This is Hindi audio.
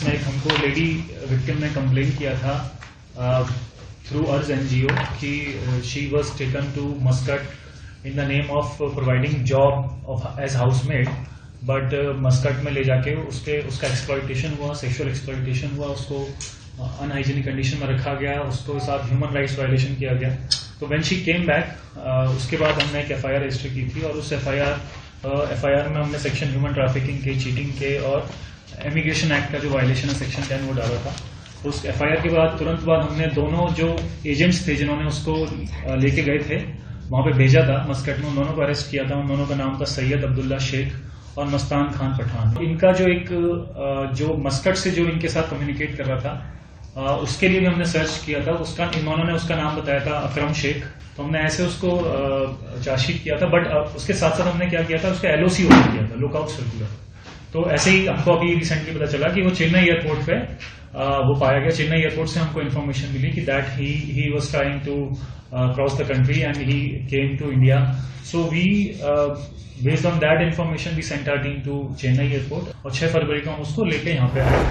जिसमें एक हमको लेडी विक्टिम ने कंप्लेन किया था थ्रू अर्ज NGO कि she was taken to Muscat in the name of providing job as housemaid, but Muscat में ले जाके उसका एक्सप्लॉयटेशन हुआ, सेक्सुअल एक्सप्लॉयटेशन हुआ, उसको अनहाइजीनिक कंडीशन में रखा गया, उसको साथ ह्यूमन राइट्स वायलेशन किया गया। तो व्हेन शी केम बैक, उसके बाद हमने एक FIR रजिस्टर की थी और उस FIR में हमने सेक्शन ह्यूमन ट्रैफिकिंग के, चीटिंग के और इमिग्रेशन एक्ट का जो वायलेशन है सेक्शन 10 वो डाला था। तो उस FIR के बाद तुरंत बाद हमने दोनों जो एजेंट्स थे जिन्होंने उसको लेके गए थे वहां पे भेजा था मस्कट में, उन दोनों को अरेस्ट किया था। उन दोनों का नाम था सैयद अब्दुल्ला शेख और मस्तान खान पठान। इनका जो मस्कट से जो इनके साथ कम्युनिकेट कर रहा था उसके लिए भी हमने सर्च किया था। इन्होंने उसका नाम बताया था अकरम शेख। तो हमने ऐसे उसको चार्जशीट किया था, बट उसके साथ साथ हमने क्या किया था, उसका LOC ओपन किया था, लुकआउट सर्कुलर। तो ऐसे ही हमको अभी रिसेंटली पता चला कि वो चेन्नई एयरपोर्ट पे वो पाया गया। चेन्नई एयरपोर्ट से हमको इन्फॉर्मेशन मिली कि that he was trying to cross the country and he came to India. So we based on that information we sent our team to Chennai airport और 6 फरवरी को हम उसको लेके यहाँ पे आए।